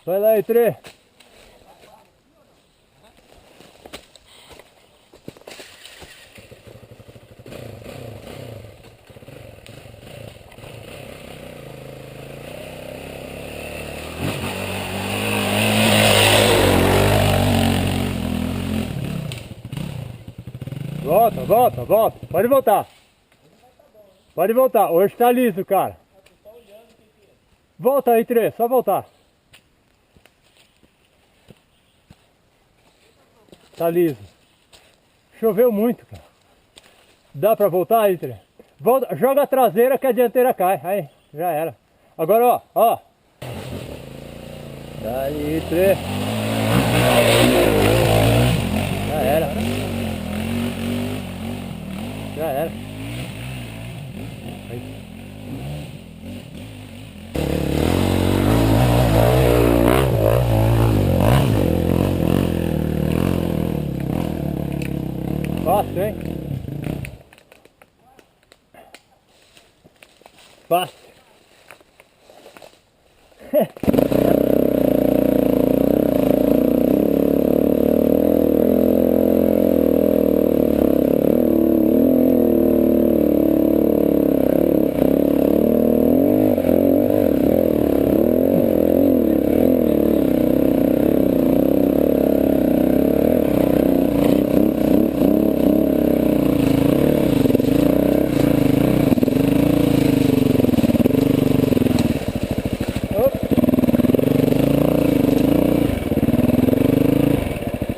Vai lá, Itre. Volta, volta, volta. Pode voltar. Pode voltar. Hoje tá liso, cara. Volta aí, Tre. Só voltar. Tá liso. Choveu muito, cara. Dá pra voltar aí, Tre? Volta, joga a traseira que a dianteira cai. Aí, já era. Agora, ó, ó. Daí, Tre. Já era. Já era. Aí. Fácil, hein? Fácil.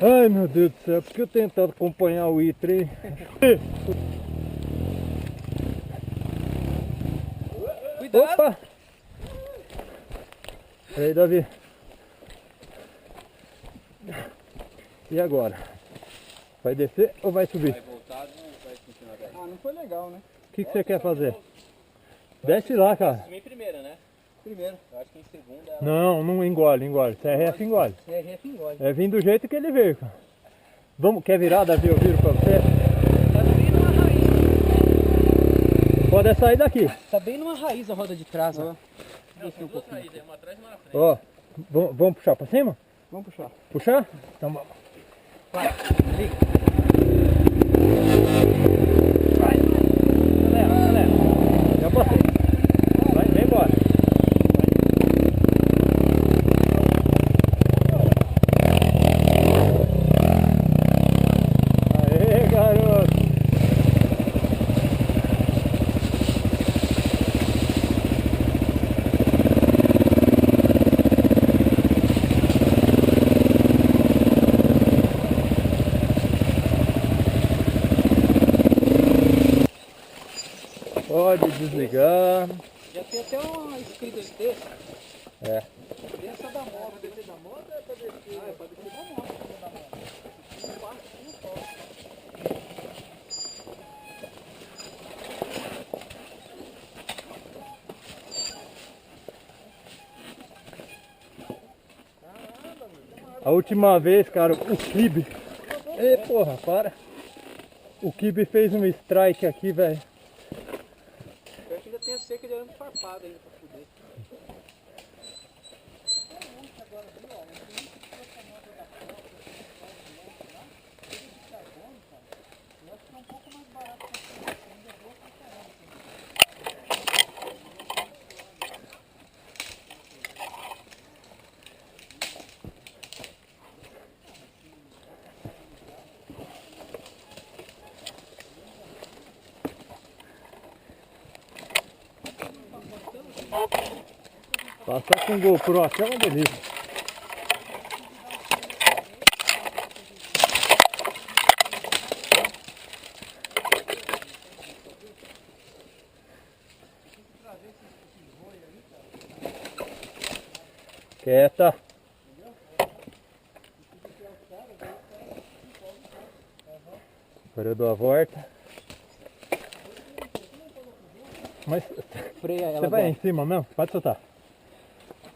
Ai, meu Deus do céu, porque eu tentando acompanhar o Itre. Cuidado! Opa! Aí, Davi. E agora? Vai descer ou vai subir? Vai voltar, não vai continuar daí. Ah, não foi legal, né? O que você quer fazer? Desce lá, cara. Assumi primeiro, né? Primeiro. Eu acho que em segunda ela... Não, não engole, engole. CRF engole. CRF engole. É vir do jeito que ele veio, cara. Vamos, quer virar, Davi? Eu viro pra você. Tá bem numa raiz. Pode sair daqui. Tá bem numa raiz a roda de trás, ó. Desce um pouquinho. Uma atrás e uma na frente. Ó, vamos puxar pra cima? Vamos puxar. Puxar? Então vamos. Vai, liga. Vai. Acelera, acelera. Já passei. Vai, vem embora. Aê, garoto. Pode desligar. Já tem até uma escrita de texto. É. Desça da moto. Descer da moto é pra descer? Ah, é pra descer da moto. Um passinho só. A última vez, cara, o Kibe. Ei, porra, para. O Kibe fez um strike aqui, velho. Eu acho que ainda tem a cerca de arame farpado ainda pra fuder. Passar com o GoPro aqui é uma delícia. Quieta. Agora eu dou a volta. Mas Freia ela. você vai em cima mesmo? Pode soltar.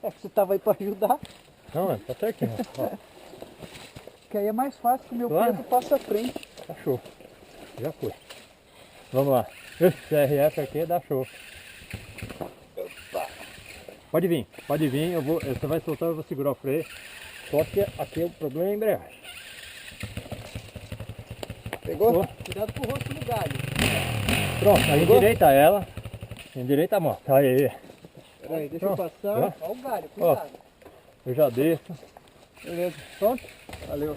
É que você tava aí pra ajudar. Não, tá certinho. Ó. Que aí é mais fácil que o meu Claro. peso passa à frente. Tá show. Já foi. Vamos lá. Esse CRF aqui dá show. Pode vir, você vai soltar, eu vou segurar o freio. Só que aqui o problema é a embreagem. Pegou? Cuidado com o rosto no galho. Pronto, aí endireita ela. Endireita a moto. Aí. Peraí, deixa eu Pronto. passar. Já? Olha o galho, cuidado. Eu já desço. Beleza, pronto? Valeu.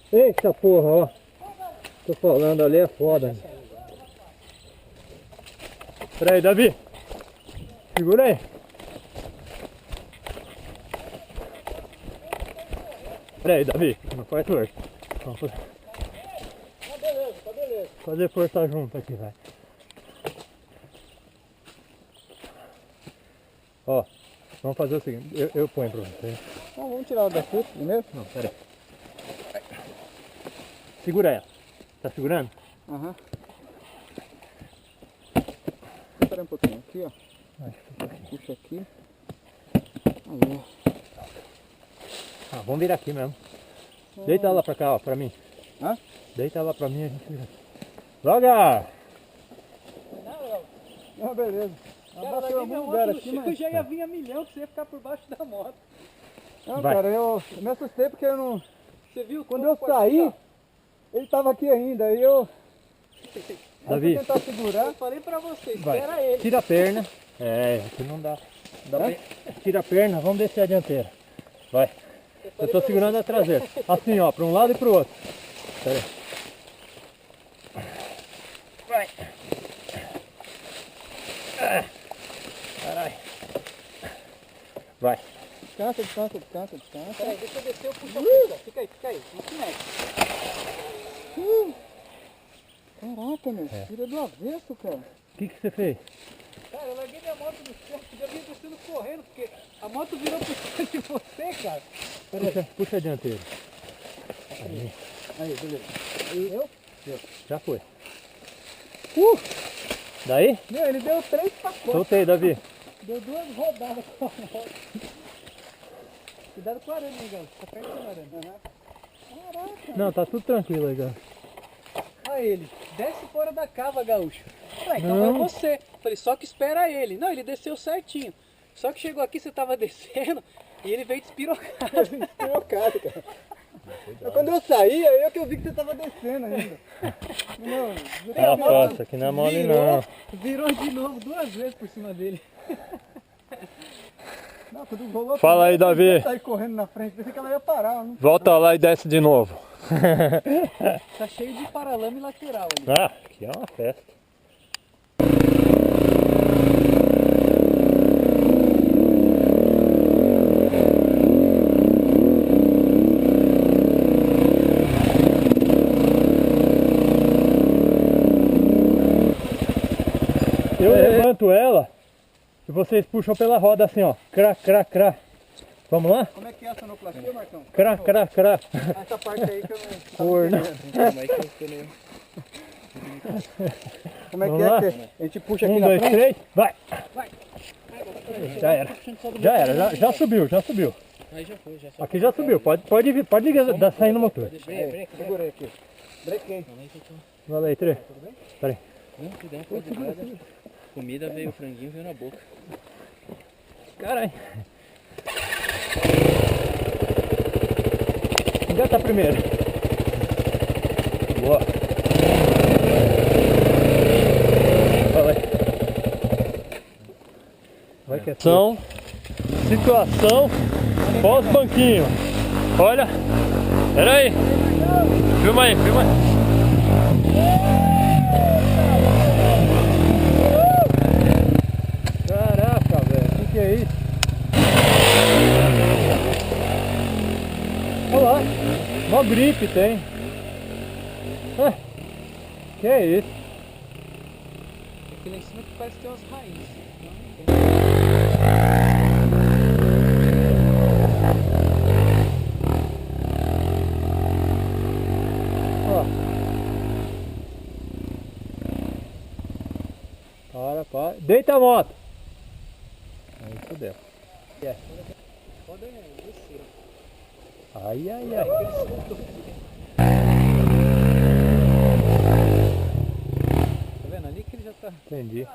Eita porra, ó. Tô falando, ali é foda. Pera aí, Davi. Segura aí. Pera aí, Davi. Não faz força. Vamos fazer. Tá beleza. Fazer força junto aqui, vai. Ó, vamos fazer o seguinte. Eu ponho pra você. Então vamos tirar ela daqui primeiro? Não, pera aí. Segura ela. Tá segurando? Aham. Espera um pouquinho. Aqui, ó. Puxa aqui. Aí, ó. Ah, vamos virar aqui mesmo. Deita ela pra cá, ó, pra mim. Hã? Deita ela pra mim e a gente vira. Devagar! Ah, beleza. Cara, Abaixou larguei algum minha lugar moto no aqui, chão, mas... já ia vir a milhão que você ia ficar por baixo da moto. Não, Vai. cara, eu me assustei porque eu não... Você viu? Quando eu saí, ele tava aqui ainda. Aí eu... Davi. Eu fui tentar segurar. Eu falei pra você, Vai. espera ele. Tira a perna. É, aqui não dá. Tira a perna, vamos descer a dianteira. Vai. Eu tô segurando a traseira. Assim, ó, pra um lado e pro outro. Pera aí. Vai. Caralho. Vai. Descansa, descansa, descansa, descansa. Peraí, deixa eu descer, eu puxo a pista. Fica aí, não se mexe. Caraca, meu. Tira do avesso, cara. O que você fez? Cara, eu larguei minha moto no chão, já vinha descendo correndo, porque a moto virou por cima de você, cara. Puxa a dianteira. Aí, beleza. Já foi. Daí? Meu, ele deu 3 pacotes. Soltei, Davi. Deu 2 rodadas com a moto. Cuidado com o arame, negão. Tá perto do arame. Caraca. Não, tá tudo tranquilo aí, cara. Olha ele, desce fora da cava, gaúcho. Falei, então Não. vai você. Falei, só que espera ele. Não, ele desceu certinho. Só que chegou aqui, você tava descendo e ele veio despirocado. Despirocado, cara. Mas quando eu saí, aí é que eu vi que você tava descendo ainda. Não, Nossa, aqui não é mole não. Virou de novo 2 vezes por cima dele. não, quando rolou... Fala aí, Davi. Eu saí correndo na frente, pensei que ela ia parar. Não... Volta lá e desce de novo. Tá cheio de paralama e lateral ali. Ah, aqui é uma festa. Eu levanto ela e vocês puxam pela roda assim, ó. Crá, crá, crá. Vamos lá? Como é que é a sonoplastia, Marcão? Crá, crá, crá. Essa parte aí que eu não... Corno. Como é Vamos que lá? é que a gente puxa aqui 1, na 2, frente? 3, vai! Vai. Já era. Já subiu, já subiu. Aí já foi, já Aqui já subiu, pode dar saindo o motor. Segurei aqui. Brequei. Valeu aí, 3. Peraí. Não, cuidado, pode nada. Comida veio, o franguinho veio na boca. Caralho. Engata primeiro. Boa. Fala aí. Vai que é situação pós-banquinho. Olha. Pera aí. Filma aí, filma aí. Caraca, velho. Que é isso? Olha lá. Mó gripe tem. Que é isso? aqui lá em cima que parece ter umas raízes. Ó. Para. Deita a moto. Aí fudeu. É. Pode descer. Ai. Aí que ele soltou. Tá vendo ali que ele já tá... Entendi.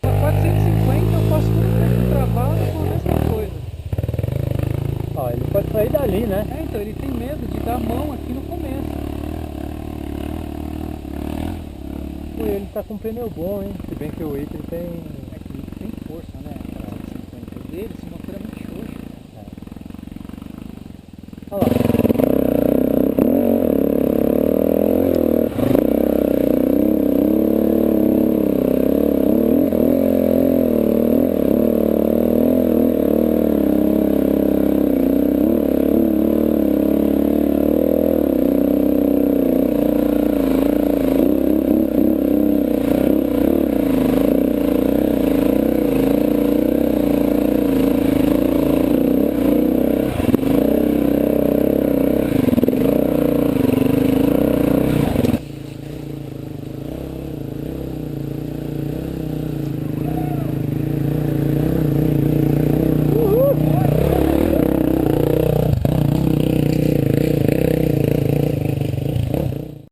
A 450 eu posso tudo tempo travado com a mesma coisa. Ó, ele pode sair dali, né? É, então ele tem medo de dar a mão aqui no começo. Pô, ele tá com pneu bom, hein? Se bem que o Itre tem... É que ele tem força, né? 450 dele, esse motor é muito xoxo. Olha lá.